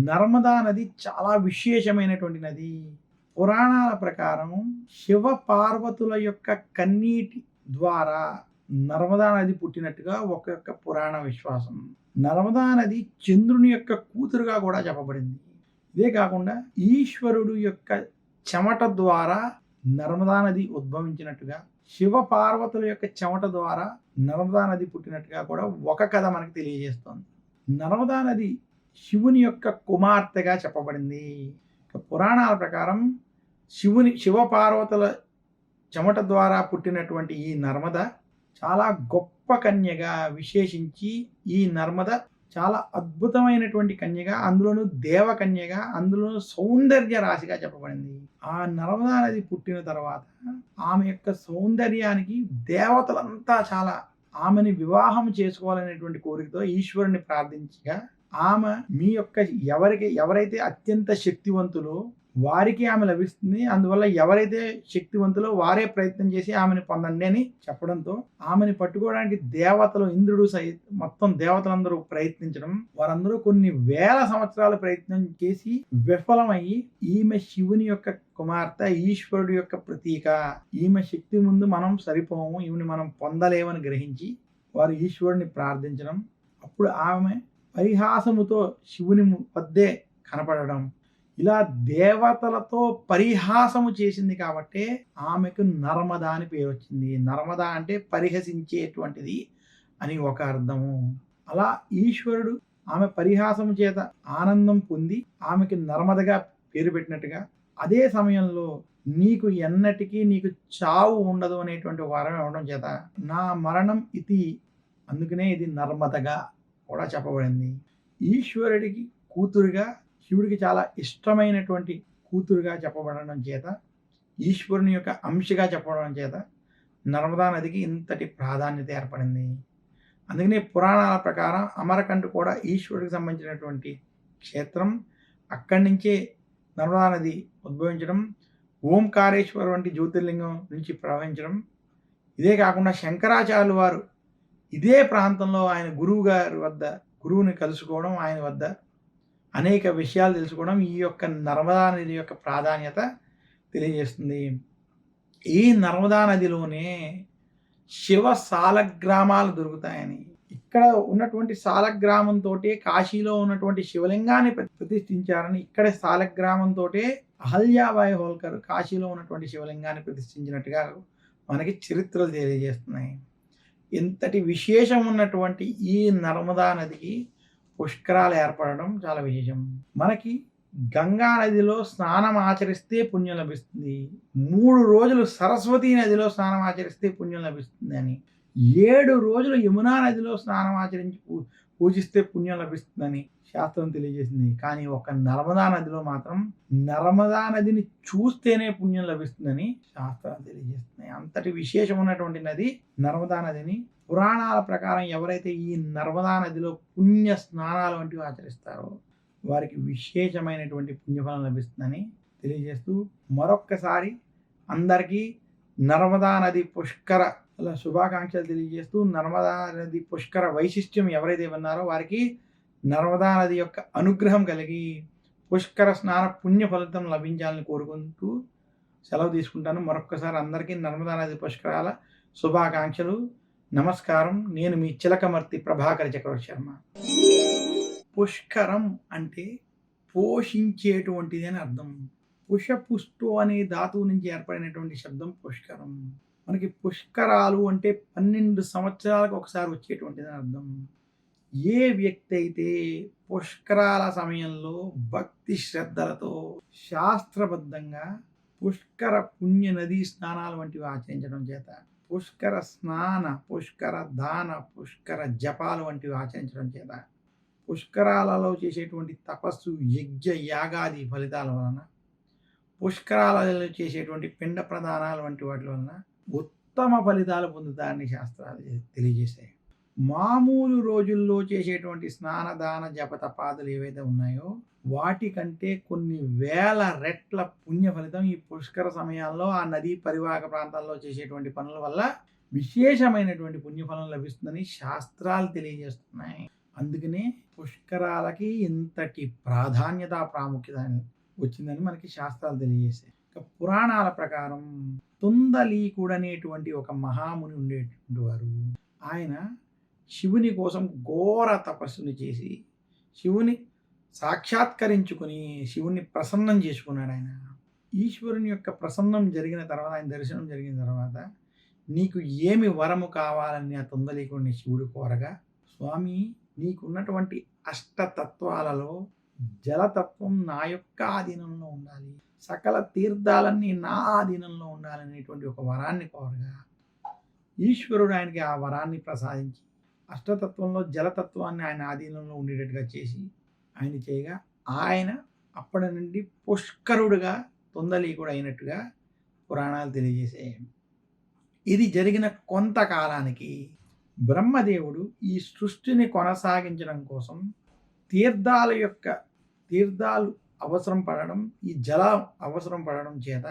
నర్మదా నది చాలా విశేషమైనటువంటి నది. పురాణాల ప్రకారం శివ పార్వతుల యొక్క కన్నీటి ద్వారా నర్మదా నది పుట్టినట్టుగా ఒక పురాణ విశ్వాసం. నర్మదా నది చంద్రుని యొక్క కూతురుగా కూడా చెప్పబడింది. ఇదే కాకుండా ఈశ్వరుడు యొక్క చెమట ద్వారా నర్మదా నది ఉద్భవించినట్టుగా, శివ పార్వతుల యొక్క చెమట ద్వారా నర్మదా నది పుట్టినట్టుగా కూడా ఒక కథ మనకు తెలియజేస్తోంది. నర్మదా నది శివుని యొక్క కుమార్తెగా చెప్పబడింది. పురాణాల ప్రకారం శివ పార్వతుల చెమట ద్వారా పుట్టినటువంటి ఈ నర్మద చాలా గొప్ప కన్యగా విశేషించి, ఈ నర్మద చాలా అద్భుతమైనటువంటి కన్యగా, అందులోనూ దేవకన్యగా, అందులోనూ సౌందర్య రాశిగా చెప్పబడింది. ఆ నర్మదా నది పుట్టిన తర్వాత ఆమె యొక్క సౌందర్యానికి దేవతలంతా చాలా ఆమెని వివాహం చేసుకోవాలనేటువంటి కోరికతో ఈశ్వరుని ప్రార్థించగా, ఆమె మీ యొక్క ఎవరైతే అత్యంత శక్తివంతులో వారికి ఆమె లభిస్తుంది, అందువల్ల ఎవరైతే శక్తివంతులో వారే ప్రయత్నం చేసి ఆమెను పొందండి అని చెప్పడంతో ఆమెను పట్టుకోవడానికి దేవతలు, ఇంద్రుడు మొత్తం దేవతలందరూ ప్రయత్నించడం, వారందరూ కొన్ని వేల సంవత్సరాలు ప్రయత్నం చేసి విఫలమయ్యి, ఈమె శివుని యొక్క కుమార్తె, ఈశ్వరుడు యొక్క ప్రతీక, ఈమె శక్తి ముందు మనం సరిపోము, ఈమెను మనం పొందలేమని గ్రహించి వారు ఈశ్వరుని ప్రార్థించడం, అప్పుడు ఆమె పరిహాసముతో శివుని వద్దే కనపడడం, ఇలా దేవతలతో పరిహాసము చేసింది కాబట్టి ఆమెకు నర్మదా అని పేరు వచ్చింది. నర్మదా అంటే పరిహసించేటువంటిది అని ఒక అర్థము. అలా ఈశ్వరుడు ఆమె పరిహాసము చేత ఆనందం పొంది ఆమెకి నర్మదగా పేరు పెట్టినట్టుగా, అదే సమయంలో నీకు ఎన్నటికీ నీకు చావు ఉండదు అనేటువంటి వరం ఇవ్వడం చేత నా మరణం ఇది, అందుకనే ఇది నర్మదగా కూడా చెప్పబడింది. ఈశ్వరుడికి కూతురుగా, శివుడికి చాలా ఇష్టమైనటువంటి కూతురుగా చెప్పబడడం చేత, ఈశ్వరుని యొక్క అంశగా చెప్పడం చేత నర్మదా నదికి ఇంతటి ప్రాధాన్యత ఏర్పడింది. అందుకనే పురాణాల ప్రకారం అమరకంఠ కూడా ఈశ్వరుడికి సంబంధించినటువంటి క్షేత్రం. అక్కడి నుంచే నర్మదా నది ఉద్భవించడం, ఓంకారేశ్వర్ వంటి జ్యోతిర్లింగం నుంచి ప్రవహించడం. ఇదే కాకుండా శంకరాచార్యులు వారు ఇదే ప్రాంతంలో ఆయన గురువుని కలుసుకోవడం, ఆయన వద్ద అనేక విషయాలు తెలుసుకోవడం ఈ యొక్క నర్మదా నది యొక్క ప్రాధాన్యత తెలియజేస్తుంది. ఈ నర్మదా నదిలోనే శివ సాలగ్రామాలు దొరుకుతాయని, ఇక్కడ ఉన్నటువంటి సాలగ్రామంతో కాశీలో ఉన్నటువంటి శివలింగాన్ని ప్రతిష్ఠించారని, ఇక్కడ సాలగ్రామంతో అహల్యాబాయి హోల్కర్ కాశీలో ఉన్నటువంటి శివలింగాన్ని ప్రతిష్ఠించినట్టుగా మనకి చరిత్రలు తెలియజేస్తున్నాయి. ఇంతటి విశేషం ఉన్నటువంటి ఈ నర్మదా నదికి పుష్కరాలు ఏర్పడడం చాలా విశేషం. మనకి గంగా నదిలో స్నానం ఆచరిస్తే పుణ్యం లభిస్తుంది, 3 రోజులు సరస్వతీ నదిలో స్నానం ఆచరిస్తే పుణ్యం లభిస్తుంది అని, 7 రోజులు యమునా నదిలో స్నానం ఆచరించి పూజిస్తే పుణ్యం లభిస్తుందని శాస్త్రం తెలియజేసింది. కానీ ఒక నర్మదా నదిలో మాత్రం నర్మదా నదిని చూస్తేనే పుణ్యం లభిస్తుందని శాస్త్రాలు తెలియజేస్తున్నాయి. అంతటి విశేషం ఉన్నటువంటి నది నర్మదా నదిని పురాణాల ప్రకారం ఎవరైతే ఈ నర్మదా నదిలో పుణ్య స్నానాలు వంటివి ఆచరిస్తారో వారికి విశేషమైనటువంటి పుణ్యఫలం లభిస్తుందని తెలియజేస్తూ, మరొక్కసారి అందరికీ నర్మదా నది పుష్కర శుభాకాంక్షలు తెలియజేస్తూ, నర్మదా నది పుష్కర వైశిష్ట్యం ఎవరైతే విన్నారో వారికి నర్మదా నది యొక్క అనుగ్రహం కలిగి పుష్కర స్నాన పుణ్య ఫలితం లభించాలని కోరుకుంటూ సెలవు తీసుకుంటాను. మరొక్కసారి అందరికీ నర్మదా నది పుష్కరాల శుభాకాంక్షలు. నమస్కారం. నేను మీ చిలకమర్తి ప్రభాకర్ చక్రవర్తి శర్మ. పుష్కరం అంటే పోషించేటువంటిది అని అర్థం. పుష్టు అనే ధాతువు నుంచి ఏర్పడినటువంటి శబ్దం పుష్కరం. మనకి పుష్కరాలు అంటే 12 సంవత్సరాలకు ఒకసారి వచ్చేటువంటిది అని అర్థం. ఏ వ్యక్తి అయితే పుష్కరాల సమయంలో భక్తి శ్రద్ధలతో శాస్త్రబద్ధంగా పుష్కర పుణ్య నదీ స్నానాలు వంటివి ఆచరించడం చేత, పుష్కర స్నాన, పుష్కర దాన, పుష్కర జపాలు వంటివి ఆచరించడం చేత, పుష్కరాలలో చేసేటువంటి తపస్సు, యజ్ఞ యాగాది ఫలితాల వలన, పుష్కరాలలో చేసేటువంటి పిండ ప్రదానాలు వంటి వాటి వలన ఉత్తమ ఫలితాలు పొందుతారని శాస్త్రాలు తెలియజేశాయి. మామూలు రోజుల్లో చేసేటువంటి స్నాన దాన జప తపాదులు ఏవైతే ఉన్నాయో వాటికంటే కొన్ని వేల రెట్ల పుణ్య ఫలితం ఈ పుష్కర సమయాల్లో ఆ నదీ పరివాహక ప్రాంతాల్లో చేసేటువంటి పనుల వల్ల విశేషమైనటువంటి పుణ్యఫలం లభిస్తుందని శాస్త్రాలు తెలియజేస్తున్నాయి. అందుకనే పుష్కరాలకి ఇంతటి ప్రాధాన్యత, ప్రాముఖ్యత వచ్చిందని మనకి శాస్త్రాలు తెలియజేశాయి. ఇక పురాణాల ప్రకారం తుందలీకుడు అనేటువంటి ఒక మహాముని ఉండేటువంటి వారు. ఆయన శివుని కోసం ఘోర తపస్సుని చేసి శివుని సాక్షాత్కరించుకుని శివుణ్ణి ప్రసన్నం చేసుకున్నాడు ఆయన. ఈశ్వరుని యొక్క ప్రసన్నం జరిగిన తర్వాత, ఆయన దర్శనం జరిగిన తర్వాత, నీకు ఏమి వరము కావాలని ఆ తుందలీకుడిని శివుడు కోరగా, స్వామి నీకున్నటువంటి అష్టతత్వాలలో జలతత్వం నా యొక్క ఆధీనంలో ఉండాలి, సకల తీర్థాలన్నీ నా ఆధీనంలో ఉండాలనేటువంటి ఒక వరాన్ని కోరగా ఈశ్వరుడు ఆయనకి ఆ వరాన్ని ప్రసాదించి అష్టతత్వంలో జలతత్వాన్ని ఆయన ఆధీనంలో ఉండేటట్టుగా చేసి ఆయన చేయగా, ఆయన అప్పటి నుండి పుష్కరుడుగా తుందలీకుడు అయినట్టుగా పురాణాలు తెలియజేసాయి. ఇది జరిగిన కొంతకాలానికి బ్రహ్మదేవుడు ఈ సృష్టిని కొనసాగించడం కోసం తీర్థాలు అవసరం పడడం, ఈ జలం అవసరం పడడం చేత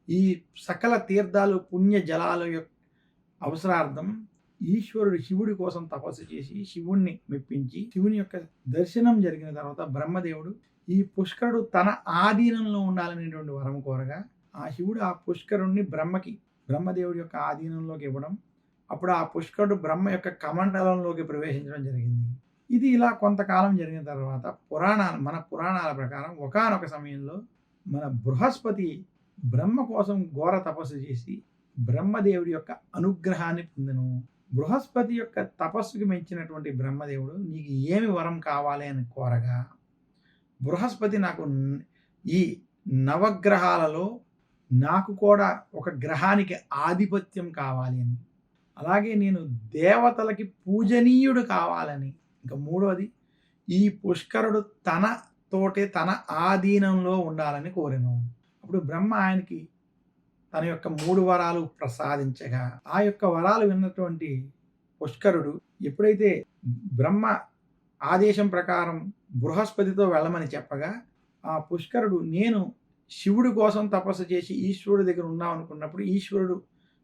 ఈ సకల తీర్థాలు పుణ్య జలాల యొక్క అవసరార్థం ఈశ్వరుడు శివుడి కోసం తపస్సు చేసి శివుణ్ణి మెప్పించి శివుని యొక్క దర్శనం జరిగిన తర్వాత బ్రహ్మదేవుడు ఈ పుష్కరుడు తన ఆధీనంలో ఉండాలనేటువంటి వరం కోరగా, ఆ శివుడు ఆ పుష్కరుణ్ణి బ్రహ్మదేవుడి యొక్క ఆధీనంలోకి ఇవ్వడం, అప్పుడు ఆ పుష్కరుడు బ్రహ్మ యొక్క కమండలంలోకి ప్రవేశించడం జరిగింది. ఇది ఇలా కొంతకాలం జరిగిన తర్వాత మన పురాణాల ప్రకారం ఒకానొక సమయంలో మన బృహస్పతి బ్రహ్మ కోసం ఘోర తపస్సు చేసి బ్రహ్మదేవుడి యొక్క అనుగ్రహాన్ని పొందెను. బృహస్పతి యొక్క తపస్సుకి మెచ్చినటువంటి బ్రహ్మదేవుడు నీకు ఏమి వరం కావాలి అని కోరగా, బృహస్పతి నాకు ఈ నవగ్రహాలలో నాకు కూడా ఒక గ్రహానికి ఆధిపత్యం కావాలి అని, అలాగే నేను దేవతలకి పూజనీయుడు కావాలని, ఇంకా మూడవది ఈ పుష్కరుడు తన ఆధీనంలో ఉండాలని కోరెను. అప్పుడు బ్రహ్మ ఆయనకి తన యొక్క 3 వరాలు ప్రసాదించగా, ఆ యొక్క వరాలు విన్నటువంటి పుష్కరుడు ఎప్పుడైతే బ్రహ్మ ఆదేశం ప్రకారం బృహస్పతితో వెళ్ళమని చెప్పగా, ఆ పుష్కరుడు నేను శివుడి కోసం తపస్సు చేసి ఈశ్వరుడి దగ్గర ఉన్నాం అనుకున్నప్పుడు ఈశ్వరుడు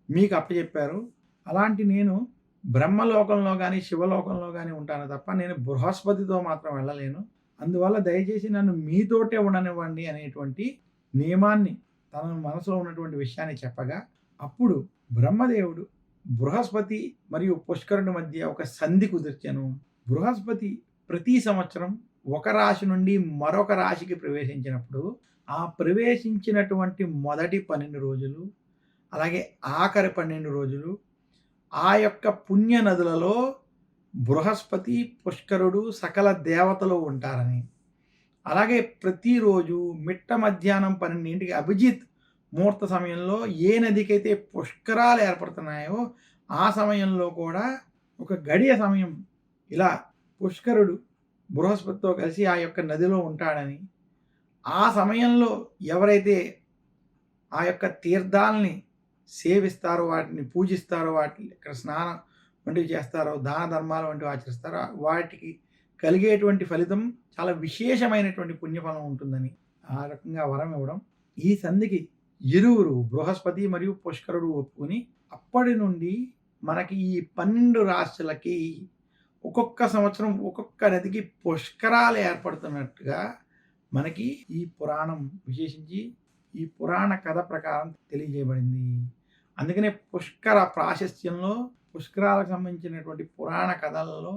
మీకు అప్పచెప్పారు, అలాంటి నేను బ్రహ్మలోకంలో కానీ శివలోకంలో కానీ ఉంటాను తప్ప నేను బృహస్పతితో మాత్రం వెళ్ళలేను, అందువల్ల దయచేసి నన్ను మీతోటే ఉండనివ్వండి అనేటువంటి నియమాన్ని తన మనసులో ఉన్నటువంటి విషయాన్ని చెప్పగా, అప్పుడు బ్రహ్మదేవుడు బృహస్పతి మరియు పుష్కరుడి మధ్య ఒక సంధి కుదిర్చెను. బృహస్పతి ప్రతి సంవత్సరం ఒక రాశి నుండి మరొక రాశికి ప్రవేశించినప్పుడు ఆ ప్రవేశించినటువంటి మొదటి 12 రోజులు అలాగే ఆఖరి 12 రోజులు ఆ యొక్క పుణ్య నదులలో బృహస్పతి, పుష్కరుడు, సకల దేవతలు ఉంటారని, అలాగే ప్రతిరోజు మిట్ట మధ్యాహ్నం 12ంటికి అభిజిత్ ముహూర్త సమయంలో ఏ నదికైతే పుష్కరాలు ఏర్పడుతున్నాయో ఆ సమయంలో కూడా ఒక గడియ సమయం ఇలా పుష్కరుడు బృహస్పతితో కలిసి ఆ యొక్క నదిలో ఉంటాడని, ఆ సమయంలో ఎవరైతే ఆ యొక్క తీర్థాలని సేవిస్తారో, వాటిని పూజిస్తారో, వాటిని ఇక్కడ స్నానం వంటివి చేస్తారో, దాన ధర్మాలు వంటివి ఆచరిస్తారో వాటికి కలిగేటువంటి ఫలితం చాలా విశేషమైనటువంటి పుణ్యఫలం ఉంటుందని ఆ రకంగా వరం ఇవ్వడం, ఈ సంధికి ఇరువురు బృహస్పతి మరియు పుష్కరుడు ఒప్పుకొని అప్పటి నుండి మనకి ఈ 12 రాశులకి ఒక్కొక్క సంవత్సరం ఒక్కొక్క నదికి పుష్కరాలు ఏర్పడుతున్నట్టుగా మనకి ఈ పురాణం విశేషించి ఈ పురాణ కథ ప్రకారం తెలియజేయబడింది. అందుకనే పుష్కర ప్రాశస్త్యంలో పుష్కరాలకు సంబంధించినటువంటి పురాణ కథలలో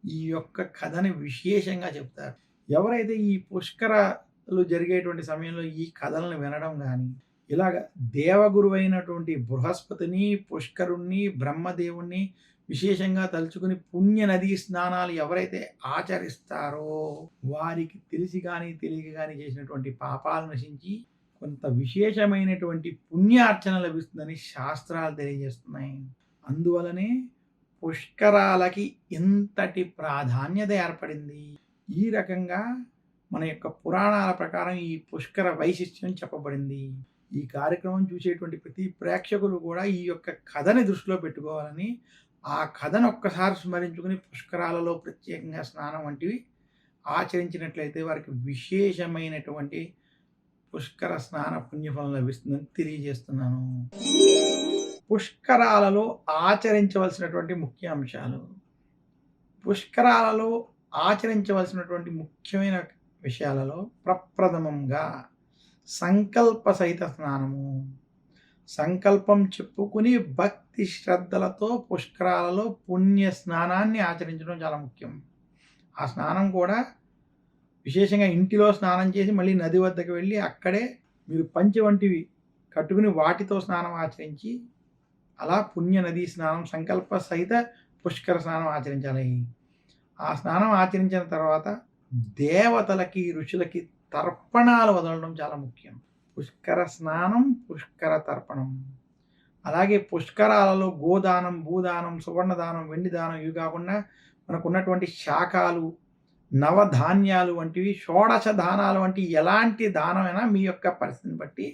ఈ యొక్క కథని విశేషంగా చెప్తారు. ఎవరైతే ఈ పుష్కరాలు జరిగేటువంటి సమయంలో ఈ కథలను వినడం కానీ, ఇలాగ దేవగురువైనటువంటి బృహస్పతిని, పుష్కరుణ్ణి, బ్రహ్మదేవుణ్ణి విశేషంగా తలుచుకుని పుణ్య నదీ స్నానాలు ఎవరైతే ఆచరిస్తారో వారికి తెలిసి కానీ తెలియక కానీ చేసినటువంటి పాపాలు నశించి కొంత విశేషమైనటువంటి పుణ్యార్చన లభిస్తుందని శాస్త్రాలు తెలియజేస్తున్నాయి. అందువలనే పుష్కరాలకి ఇంతటి ప్రాధాన్యత ఏర్పడింది. ఈ రకంగా మన యొక్క పురాణాల ప్రకారం ఈ పుష్కర వైశిష్ట్యం చెప్పబడింది. ఈ కార్యక్రమం చూసేటువంటి ప్రతి ప్రేక్షకులు కూడా ఈ యొక్క కథని దృష్టిలో పెట్టుకోవాలని, ఆ కథను ఒక్కసారి స్మరించుకుని పుష్కరాలలో ప్రత్యేకంగా స్నానం వంటివి ఆచరించినట్లయితే వారికి విశేషమైనటువంటి పుష్కర స్నాన పుణ్యఫలం లభిస్తుందని తెలియజేస్తున్నాను. పుష్కరాలలో ఆచరించవలసినటువంటి ముఖ్య అంశాలు. పుష్కరాలలో ఆచరించవలసినటువంటి ముఖ్యమైన విషయాలలో ప్రప్రథమంగా సంకల్ప సహిత స్నానము. సంకల్పం చెప్పుకుని భక్తి శ్రద్ధలతో పుష్కరాలలో పుణ్య స్నానాన్ని ఆచరించడం చాలా ముఖ్యం. ఆ స్నానం కూడా విశేషంగా ఇంటిలో స్నానం చేసి మళ్ళీ నది వద్దకు వెళ్ళి అక్కడే మీరు పంచె వంటివి కట్టుకుని వాటితో స్నానం ఆచరించి అలా పుణ్య నదీ స్నానం సంకల్ప సహిత పుష్కర స్నానం ఆచరించాలి. ఆ స్నానం ఆచరించిన తర్వాత దేవతలకి ఋషులకి తర్పణాలు వదలడం చాలా ముఖ్యం. పుష్కర స్నానం, పుష్కర తర్పణం. అలాగే పుష్కరాలలో గోదానం, భూదానం, సువర్ణదానం, వెండి దానం ఇవి కాకుండా మనకున్నటువంటి శాఖాలు, నవధాన్యాలు వంటివి, షోడశ దానాలు వంటి ఎలాంటి దానమైనా మీ యొక్క పరిస్థితిని బట్టి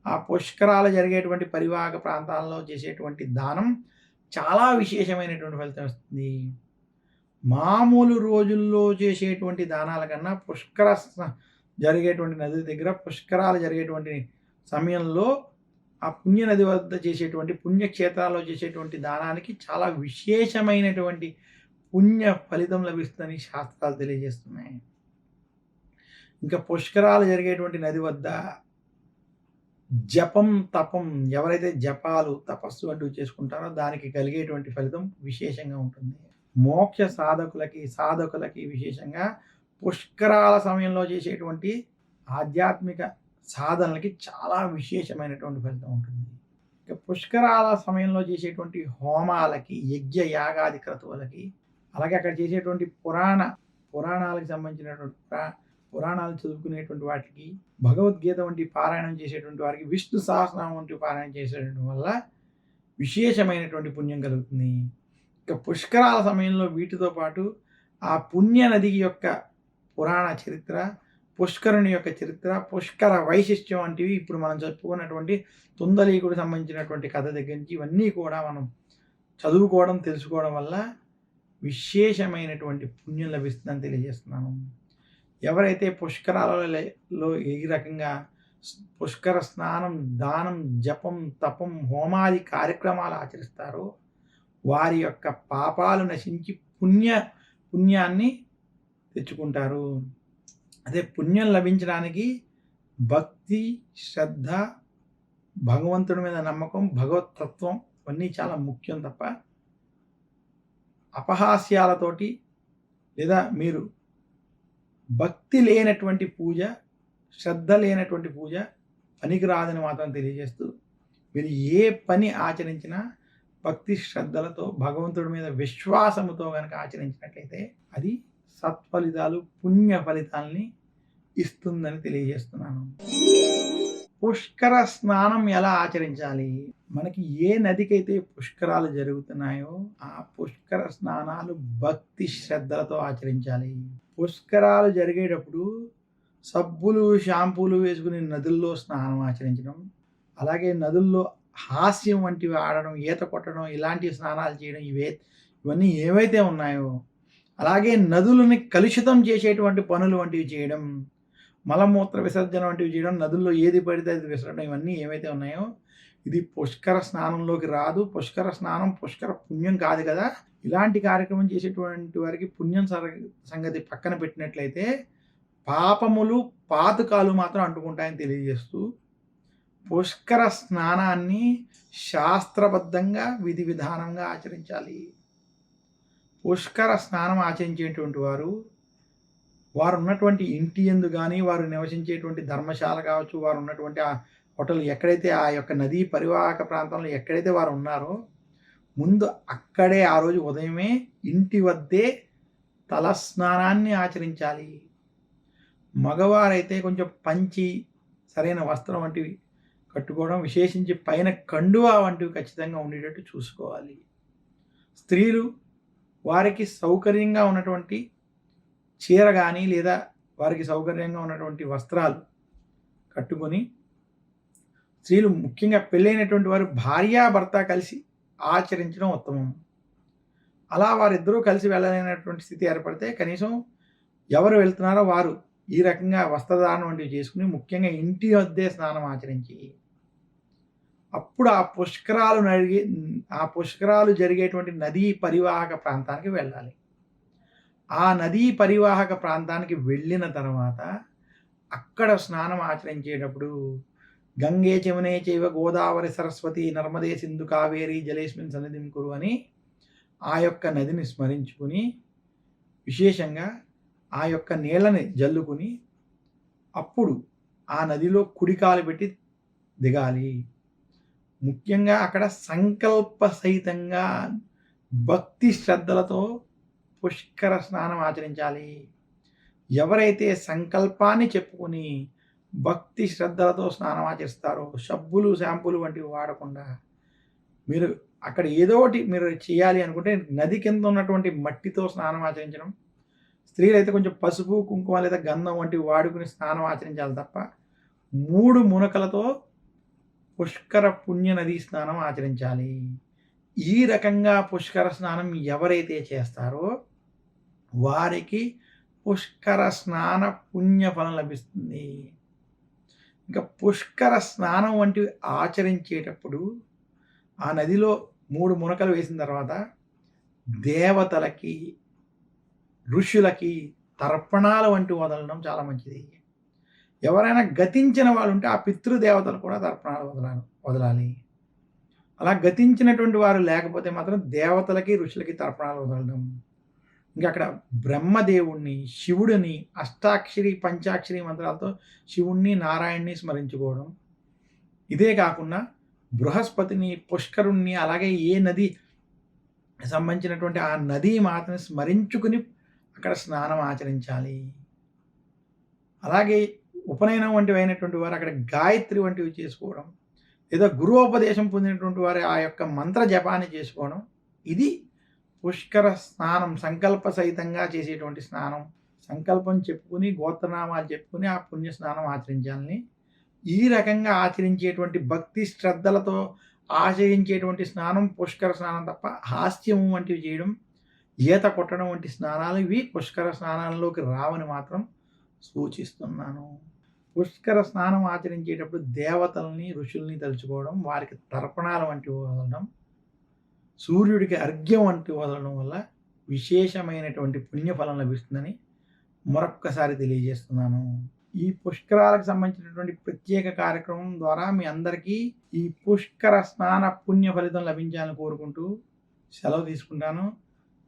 ఆ పుష్కరాలు జరిగేటువంటి పరివాహక ప్రాంతాల్లో చేసేటువంటి దానం చాలా విశేషమైనటువంటి ఫలితం వస్తుంది. మామూలు రోజుల్లో చేసేటువంటి దానాల కన్నా జరిగేటువంటి నది దగ్గర పుష్కరాలు జరిగేటువంటి సమయంలో ఆ పుణ్య నది వద్ద చేసేటువంటి పుణ్యక్షేత్రాల్లో చేసేటువంటి దానానికి చాలా విశేషమైనటువంటి పుణ్య ఫలితం లభిస్తుందని శాస్త్రాలు తెలియజేస్తున్నాయి. ఇంకా పుష్కరాలు జరిగేటువంటి నది వద్ద జపం, తపం ఎవరైతే జపాలు, తపస్సు వంటివి చేసుకుంటారో దానికి కలిగేటువంటి ఫలితం విశేషంగా ఉంటుంది. మోక్ష సాధకులకి విశేషంగా పుష్కరాల సమయంలో చేసేటువంటి ఆధ్యాత్మిక సాధనలకి చాలా విశేషమైనటువంటి ఫలితం ఉంటుంది. ఇక పుష్కరాల సమయంలో చేసేటువంటి హోమాలకి, యజ్ఞ యాగాది క్రతువులకి, అలాగే అక్కడ చేసేటువంటి పురాణాలకు సంబంధించినటువంటి పురాణాలు చదువుకునేటువంటి వాటికి, భగవద్గీత వంటి పారాయణం చేసేటువంటి వారికి, విష్ణు సహస్రనామం వంటి పారాయణం చేసేటువంటి వల్ల విశేషమైనటువంటి పుణ్యం కలుగుతుంది. ఇక పుష్కరాల సమయంలో వీటితో పాటు ఆ పుణ్య నది యొక్క పురాణ చరిత్ర, పుష్కరుని యొక్క చరిత్ర, పుష్కర వైశిష్ట్యం వంటివి ఇప్పుడు మనం చెప్పుకున్నటువంటి తుందలీకుడికి సంబంధించినటువంటి కథ దగ్గర నుంచి ఇవన్నీ కూడా మనం చదువుకోవడం, తెలుసుకోవడం వల్ల విశేషమైనటువంటి పుణ్యం లభిస్తుందని తెలియజేస్తున్నాను. ఎవరైతే పుష్కరాలలో ఈ రకంగా పుష్కర స్నానం, దానం, జపం, తపం, హోమాది కార్యక్రమాలు ఆచరిస్తారో వారి యొక్క పాపాలు నశించి పుణ్యాన్ని తెచ్చుకుంటారు. అదే పుణ్యం లభించడానికి భక్తి, శ్రద్ధ, భగవంతుడి మీద నమ్మకం, భగవతత్వం ఇవన్నీ చాలా ముఖ్యం తప్ప అపహాస్యాలతోటి లేదా మీరు భక్తి లేనటువంటి పూజ, శ్రద్ధ లేనటువంటి పూజ పనికిరాదని మాత్రం తెలియజేస్తూ మీరు ఏ పని ఆచరించినా భక్తి శ్రద్ధలతో భగవంతుడి మీద విశ్వాసముతో కనుక ఆచరించినట్లయితే అది సత్ఫలితాలు, పుణ్య ఫలితాలని ఇస్తుందని తెలియజేస్తున్నాను. పుష్కర స్నానం ఎలా ఆచరించాలి? మనకి ఏ నదికైతే పుష్కరాలు జరుగుతున్నాయో ఆ పుష్కర స్నానాలు భక్తి శ్రద్ధలతో ఆచరించాలి. పుష్కరాలు జరిగేటప్పుడు సబ్బులు, షాంపూలు వేసుకుని నదుల్లో స్నానం ఆచరించడం, అలాగే నదుల్లో హాస్యం వంటివి ఆడడం, ఈత కొట్టడం, ఇలాంటి స్నానాలు చేయడం ఇవన్నీ ఏవైతే ఉన్నాయో, అలాగే నదులని కలుషితం చేసేటువంటి పనులు వంటివి చేయడం, మలమూత్ర విసర్జన వంటివి చేయడం, నదుల్లో ఏది పడితే అది విసరడం, ఇవన్నీ ఏవైతే ఉన్నాయో ఇది పుష్కర స్నానంలోకి రాదు. పుష్కర స్నానం పుష్కర పుణ్యం కాదు కదా. ఇలాంటి కార్యక్రమం చేసేటువంటి వారికి పుణ్యం సంగతి పక్కన పెట్టినట్లయితే పాపములు, పాతకాలు మాత్రం అంటుకుంటాయని తెలియజేస్తూ పుష్కర స్నానాన్ని శాస్త్రబద్ధంగా విధి విధానంగా ఆచరించాలి. పుష్కర స్నానం ఆచరించేటువంటి వారు ఉన్నటువంటి ఇంటి యందు కానీ, వారు నివసించేటువంటి ధర్మశాల కావచ్చు, వారు ఉన్నటువంటి ఆ హోటల్ ఎక్కడైతే ఆ యొక్క నదీ పరివాహక ప్రాంతంలో ఎక్కడైతే వారు ఉన్నారో ముందు అక్కడే ఆ రోజు ఉదయమే ఇంటి వద్దే తల స్నానాన్ని ఆచరించాలి. మగవారైతే కొంచెం పంచి, సరైన వస్త్రం వంటివి కట్టుకోవడం, విశేషించి పైన కండువా వంటివి ఖచ్చితంగా ఉండేటట్టు చూసుకోవాలి. స్త్రీలు వారికి సౌకర్యంగా ఉన్నటువంటి చీర కానీ లేదా వారికి సౌకర్యంగా ఉన్నటువంటి వస్త్రాలు కట్టుకొని, స్త్రీలు ముఖ్యంగా పెళ్ళైనటువంటి వారు భార్యాభర్త కలిసి ఆచరించడం ఉత్తమం. అలా వారిద్దరూ కలిసి వెళ్ళలేనటువంటి స్థితి ఏర్పడితే కనీసం ఎవరు వెళ్తున్నారో వారు ఈ రకంగా వస్త్రధారణ వంటివి చేసుకుని ముఖ్యంగా ఇంటి వద్దే స్నానం ఆచరించి అప్పుడు ఆ పుష్కరాలు జరిగేటువంటి నదీ పరివాహక ప్రాంతానికి వెళ్ళాలి. ఆ నదీ పరివాహక ప్రాంతానికి వెళ్ళిన తర్వాత అక్కడ స్నానం ఆచరించేటప్పుడు గంగే చమునే చైవ గోదావరి సరస్వతి నర్మదే సింధు కావేరి జలేస్మిన్ సన్నిధిం కురు అని ఆ యొక్క నదిని స్మరించుకుని విశేషంగా ఆ యొక్క నీళ్ళని జల్లుకుని అప్పుడు ఆ నదిలో కుడికాలు పెట్టి దిగాలి. ముఖ్యంగా అక్కడ సంకల్ప సహితంగా భక్తి శ్రద్ధలతో పుష్కర స్నానం ఆచరించాలి. ఎవరైతే సంకల్పాన్ని చెప్పుకొని భక్తి శ్రద్ధలతో స్నానం ఆచరిస్తారో సబ్బులు షాంపూలు వంటివి వాడకుండా మీరు అక్కడ ఏదో ఒకటి మీరు చేయాలి అనుకుంటే నది కింద ఉన్నటువంటి మట్టితో స్నానం ఆచరించడం, స్త్రీలైతే కొంచెం పసుపు కుంకుమ లేదా గంధం వంటివి వాడుకుని స్నానం ఆచరించాలి తప్ప 3 మునకలతో పుష్కర పుణ్య నదీ స్నానం ఆచరించాలి. ఈ రకంగా పుష్కర స్నానం ఎవరైతే చేస్తారో వారికి పుష్కర స్నాన పుణ్య ఫలం లభిస్తుంది. ఇంకా పుష్కర స్నానం వంటివి ఆచరించేటప్పుడు ఆ నదిలో 3 మునకలు వేసిన తర్వాత దేవతలకి, ఋషులకి తర్పణాలు వంటివి వదలడం చాలా మంచిది. ఎవరైనా గతించిన వాళ్ళు ఉంటే ఆ పితృదేవతలు కూడా తర్పణాలు వదలాలి. అలా గతించినటువంటి వారు లేకపోతే మాత్రం దేవతలకి, ఋషులకి తర్పణాలు వదలడం. ఇంకా అక్కడ బ్రహ్మదేవుణ్ణి, శివుడిని అష్టాక్షరి, పంచాక్షరి మంత్రాలతో శివుణ్ణి, నారాయణ్ణి స్మరించుకోవడం. ఇదే కాకుండా బృహస్పతిని, పుష్కరుణ్ణి, అలాగే ఏ నది సంబంధించినటువంటి ఆ నదీ మాతని స్మరించుకుని అక్కడ స్నానం ఆచరించాలి. అలాగే ఉపనయనం వంటివి అయినటువంటి వారు అక్కడ గాయత్రి వంటివి చేసుకోవడం, లేదా గురువోపదేశం పొందినటువంటి వారు ఆ యొక్క మంత్ర జపాన్ని చేసుకోవడం. ఇది పుష్కర స్నానం, సంకల్ప సహితంగా చేసేటువంటి స్నానం. సంకల్పం చెప్పుకుని, గోత్రనామాలు చెప్పుకుని ఆ పుణ్య స్నానం ఆచరించాలని. ఈ రకంగా ఆచరించేటువంటి భక్తి శ్రద్ధలతో ఆచరించేటువంటి స్నానం పుష్కర స్నానం తప్ప హాస్యం వంటివి చేయడం, ఈత కొట్టడం వంటి స్నానాలు ఇవి పుష్కర స్నానాల్లోకి రావని మాత్రం సూచిస్తున్నాను. పుష్కర స్నానం ఆచరించేటప్పుడు దేవతల్ని, ఋషుల్ని తలుచుకోవడం, వారికి తర్పణాలు వంటివి వదలడం, సూర్యుడికి అర్ఘ్యం వంటివి వదలడం వల్ల విశేషమైనటువంటి పుణ్యఫలం లభిస్తుందని మరొక్కసారి తెలియజేస్తున్నాను. ఈ పుష్కరాలకు సంబంధించినటువంటి ప్రత్యేక కార్యక్రమం ద్వారా మీ అందరికీ ఈ పుష్కర స్నాన పుణ్య ఫలితం లభించాలని కోరుకుంటూ సెలవు తీసుకుంటాను.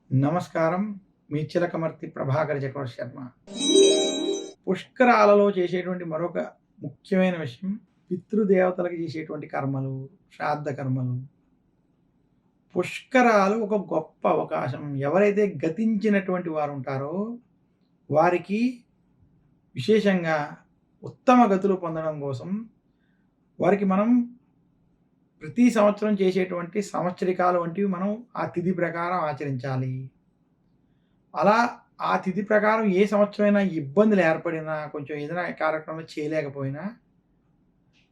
నమస్కారం. మీ చిలకమర్తి ప్రభాకర్ చక్రవర్తి శర్మ. పుష్కరాలలో చేసేటువంటి మరొక ముఖ్యమైన విషయం పితృదేవతలకు చేసేటువంటి కర్మలు, శ్రాద్ధ కర్మలు. పుష్కరాలు ఒక గొప్ప అవకాశం. ఎవరైతే గతించినటువంటి వారు ఉంటారో వారికి విశేషంగా ఉత్తమ గతులు పొందడం కోసం వారికి మనం ప్రతి సంవత్సరం చేసేటువంటి సంవత్సరికాలు వంటివి మనం ఆ తిథి ప్రకారం ఆచరించాలి. అలా ఆ తిథి ప్రకారం ఏ సంవత్సరమైనా ఇబ్బందులు ఏర్పడినా, కొంచెం ఏదైనా కార్యక్రమంలో చేయలేకపోయినా,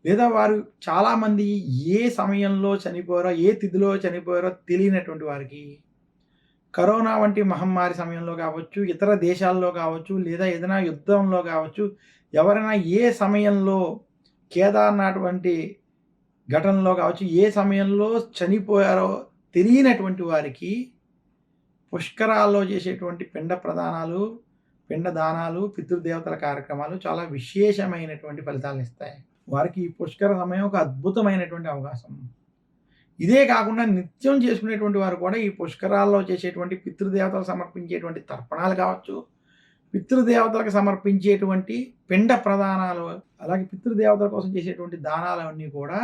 లేదా వారు చాలామంది ఏ సమయంలో చనిపోయారో, ఏ తిథిలో చనిపోయారో తెలియనటువంటి వారికి కరోనా వంటి మహమ్మారి సమయంలో కావచ్చు, ఇతర దేశాల్లో కావచ్చు, లేదా ఏదైనా యుద్ధంలో కావచ్చు, ఎవరైనా ఏ సమయంలో కేదార్నాథ్ వంటి ఘటనలో కావచ్చు, ఏ సమయంలో చనిపోయారో తెలియనటువంటి వారికి పుష్కరాల్లో చేసేటువంటి పిండ ప్రదానాలు, పిండ దానాలు, పితృదేవతల కార్యక్రమాలు చాలా విశేషమైనటువంటి ఫలితాలను ఇస్తాయి. వారికి ఈ పుష్కర సమయం ఒక అద్భుతమైనటువంటి అవకాశం. ఇదే కాకుండా నిత్యం చేసుకునేటువంటి వారు కూడా ఈ పుష్కరాల్లో చేసేటువంటి పితృదేవతలకు సమర్పించేటువంటి తర్పణాలు కావచ్చు, పితృదేవతలకు సమర్పించేటువంటి పిండ ప్రదానాలు, అలాగే పితృదేవతల కోసం చేసేటువంటి దానాలన్నీ కూడా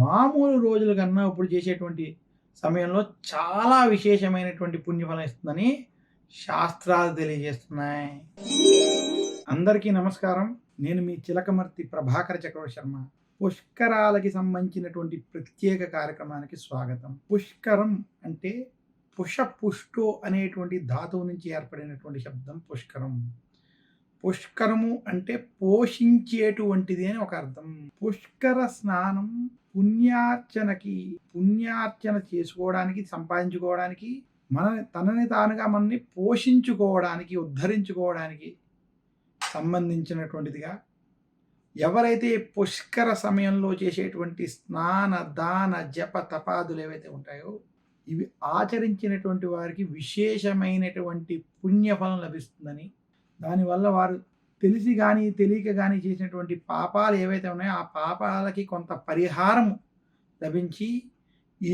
మామూలు రోజుల కన్నా ఇప్పుడు చేసేటువంటి సమయంలో చాలా విశేషమైనటువంటి పుణ్యఫలం ఇస్తుందని శాస్త్రాలు తెలియజేస్తున్నాయి. అందరికీ నమస్కారం. నేను మీ చిలకమర్తి ప్రభాకర్ చక్రవర్తి శర్మ. పుష్కరాలకి సంబంధించినటువంటి ప్రత్యేక కార్యక్రమానికి స్వాగతం. పుష్కరం అంటే పుషపుష్టో అనేటువంటి ధాతువు నుంచి ఏర్పడినటువంటి శబ్దం పుష్కరం. పుష్కరము అంటే పోషించేటువంటిది అని ఒక అర్థం. పుష్కర స్నానం పుణ్యార్చన చేసుకోవడానికి, సంపాదించుకోవడానికి, తనని తానుగా మనని పోషించుకోవడానికి, ఉద్ధరించుకోవడానికి సంబంధించినటువంటిదిగా ఎవరైతే పుష్కర సమయంలో చేసేటువంటి స్నాన, దాన, జప, తపాదులు ఏవైతే ఉంటాయో ఇవి ఆచరించినటువంటి వారికి విశేషమైనటువంటి పుణ్యఫలం లభిస్తుందని, దానివల్ల వారు తెలిసి గాని, తెలియక గాని చేసినటువంటి పాపాలు ఏవైతే ఉన్నాయో, ఆ పాపాలకి కొంత పరిహారం లభించి, ఈ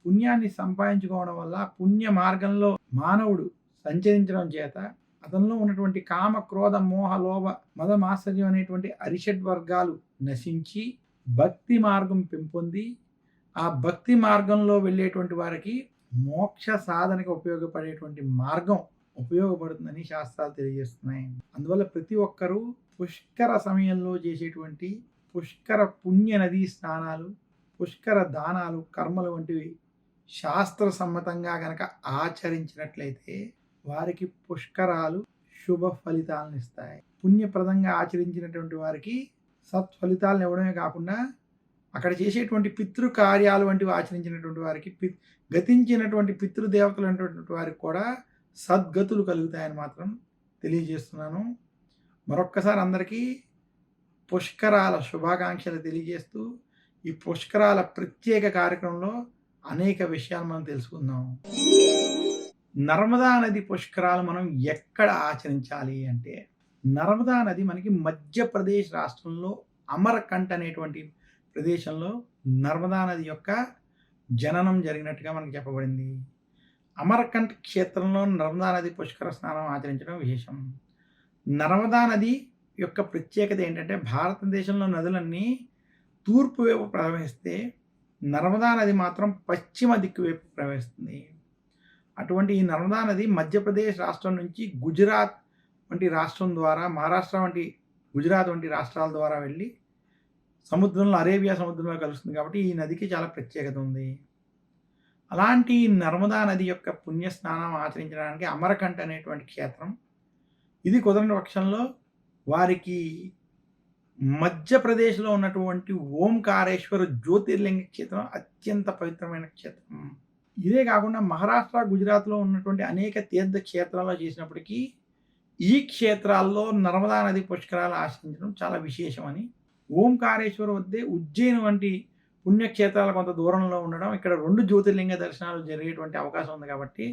పుణ్యాన్ని సంపాదించుకోవడం వల్ల పుణ్య మార్గంలో మానవుడు సంచరించడం చేత అతనిలో ఉన్నటువంటి కామ, క్రోధ, మోహ, లోభ, మద, మాత్సర్యం అనేటువంటి అరిషడ్ వర్గాలు నశించి భక్తి మార్గం పెంపొంది, ఆ భక్తి మార్గంలో వెళ్ళేటువంటి వారికి మోక్ష సాధనకి ఉపయోగపడేటువంటి మార్గం ఉపయోగపడుతుందని శాస్త్రాలు తెలియజేస్తున్నాయి. అందువల్ల ప్రతి ఒక్కరూ పుష్కర సమయంలో చేసేటువంటి పుష్కర పుణ్య నదీ స్నానాలు, పుష్కర దానాలు, కర్మలు వంటివి శాస్త్ర సమ్మతంగా గనక ఆచరించినట్లయితే వారికి పుష్కరాలు శుభ ఫలితాలను ఇస్తాయి. పుణ్యప్రదంగా ఆచరించినటువంటి వారికి సత్ఫలితాలను ఇవ్వడమే కాకుండా అక్కడ చేసేటువంటి పితృకార్యాలు వంటివి ఆచరించినటువంటి వారికి గతించినటువంటి పితృదేవతలు అనేటువంటి వారికి కూడా సద్గతులు కలుగుతాయని మాత్రం తెలియజేస్తున్నాను. మరొక్కసారి అందరికీ పుష్కరాల శుభాకాంక్షలు తెలియజేస్తూ ఈ పుష్కరాల ప్రత్యేక కార్యక్రమంలో అనేక విషయాలు మనం తెలుసుకుందాం. నర్మదా నది పుష్కరాలు మనం ఎక్కడ ఆచరించాలి అంటే, నర్మదా నది మనకి మధ్యప్రదేశ్ రాష్ట్రంలో అమర్కంట్ అనేటువంటి ప్రదేశంలో నర్మదా నది యొక్క జననం జరిగినట్టుగా మనకు చెప్పబడింది. అమర్కంట్ క్షేత్రంలో నర్మదా నది పుష్కర స్నానం ఆచరించడం విశేషం. నర్మదా నది యొక్క ప్రత్యేకత ఏంటంటే, భారతదేశంలో నదులన్నీ తూర్పు వైపు ప్రవహిస్తే నర్మదా నది మాత్రం పశ్చిమ దిక్కు వైపు ప్రవహిస్తుంది. అటువంటి ఈ నర్మదా నది మధ్యప్రదేశ్ రాష్ట్రం నుంచి గుజరాత్ వంటి రాష్ట్రం ద్వారా, మహారాష్ట్ర వంటి గుజరాత్ వంటి రాష్ట్రాల ద్వారా వెళ్ళి సముద్రంలో, అరేబియా సముద్రంలో కలుస్తుంది. కాబట్టి ఈ నదికి చాలా ప్రత్యేకత ఉంది. అలాంటి నర్మదా నది యొక్క పుణ్యస్నానం ఆచరించడానికి అమరకంఠ్ అనేటువంటి క్షేత్రం, ఇది కుదరని పక్షంలో వారికి మధ్యప్రదేశ్లో ఉన్నటువంటి ఓంకారేశ్వర జ్యోతిర్లింగ క్షేత్రం అత్యంత పవిత్రమైన క్షేత్రం. ఇదే కాకుండా మహారాష్ట్ర, గుజరాత్లో ఉన్నటువంటి అనేక తీర్థ క్షేత్రాల్లో చేసినప్పటికీ ఈ క్షేత్రాల్లో నర్మదా నది పుష్కరాలు ఆచరించడం చాలా విశేషమని, ఓంకారేశ్వర వద్దే ఉజ్జయిని వంటి పుణ్యక్షేత్రాలు కొంత దూరంలో ఉండడం, ఇక్కడ 2 జ్యోతిర్లింగ దర్శనాలు జరిగేటువంటి అవకాశం ఉంది. కాబట్టి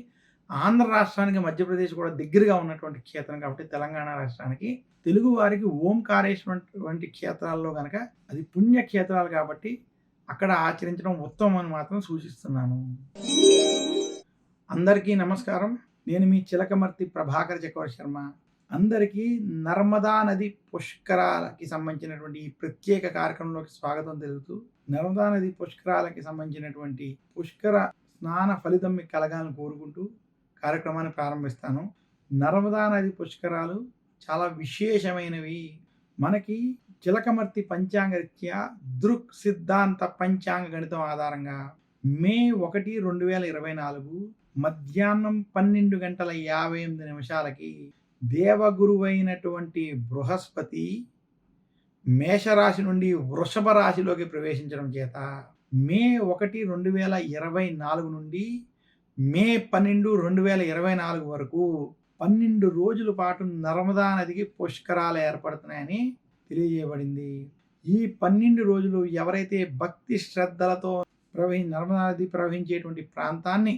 ఆంధ్ర రాష్ట్రానికి మధ్యప్రదేశ్ కూడా దగ్గరగా ఉన్నటువంటి క్షేత్రం కాబట్టి తెలంగాణ రాష్ట్రానికి, తెలుగు వారికి ఓంకారేశ్వర వంటి క్షేత్రాల్లో కనుక అది పుణ్యక్షేత్రాలు కాబట్టి అక్కడ ఆచరించడం ఉత్తమం అని మాత్రం సూచిస్తున్నాను. అందరికీ నమస్కారం. నేను మీ చిలకమర్తి ప్రభాకర్ చక్రవర్తి శర్మ. అందరికీ నర్మదా నది పుష్కరాలకి సంబంధించినటువంటి ఈ ప్రత్యేక కార్యక్రమంలోకి స్వాగతం తెలుపుతూ, నర్మదా నది పుష్కరాలకి సంబంధించినటువంటి పుష్కర స్నాన ఫలితం మీకు కలగాలని కోరుకుంటూ కార్యక్రమాన్ని ప్రారంభిస్తాను. నర్మదా నది పుష్కరాలు చాలా విశేషమైనవి. మనకి చిలకమర్తి పంచాంగరీత్యా దృక్ సిద్ధాంత పంచాంగ గణితం ఆధారంగా మే 1, 2024 మధ్యాహ్నం 12:58 దేవగురువైనటువంటి బృహస్పతి మేషరాశి నుండి వృషభ రాశిలోకి ప్రవేశించడం చేత మే 1, 2024 నుండి మే 12, 2024 వరకు 12 రోజుల పాటు నర్మదా నదికి పుష్కరాలు ఏర్పడుతున్నాయని తెలియజేయబడింది. ఈ 12 రోజులు ఎవరైతే భక్తి శ్రద్ధలతో నర్మదా నది ప్రవహించేటువంటి ప్రాంతాన్ని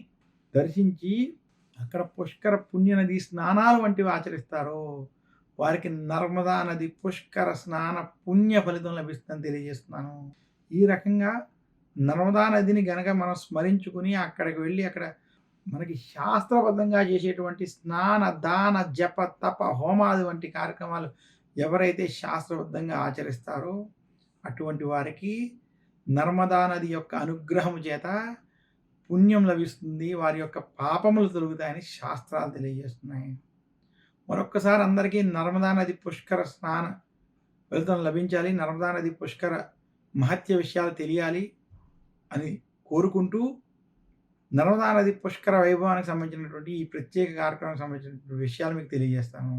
దర్శించి అక్కడ పుష్కర పుణ్యనది స్నానాలు వంటివి ఆచరిస్తారో వారికి నర్మదా నది పుష్కర స్నాన పుణ్య ఫలితం లభిస్తుందని తెలియజేస్తున్నాను. ఈ రకంగా నర్మదా నదిని గనక మనం స్మరించుకుని అక్కడికి వెళ్ళి అక్కడ మనకి శాస్త్రబద్ధంగా చేసేటువంటి స్నాన, దాన, జప, తప, హోమాది వంటి కార్యక్రమాలు ఎవరైతే శాస్త్రబద్ధంగా ఆచరిస్తారో అటువంటి వారికి నర్మదా నది యొక్క అనుగ్రహం చేత పుణ్యం లభిస్తుంది, వారి యొక్క పాపములు తొలగుతాయని శాస్త్రాలు తెలియజేస్తున్నాయి. మరొక్కసారి అందరికీ నర్మదా నది పుష్కర స్నాన ఫలితం లభించాలి, నర్మదా నది పుష్కర మహత్య విషయాలు తెలియాలి అని కోరుకుంటూ, నర్మదా నది పుష్కర వైభవానికి సంబంధించినటువంటి ఈ ప్రత్యేక కార్యక్రమానికి సంబంధించినటువంటి విషయాలు మీకు తెలియజేస్తాను.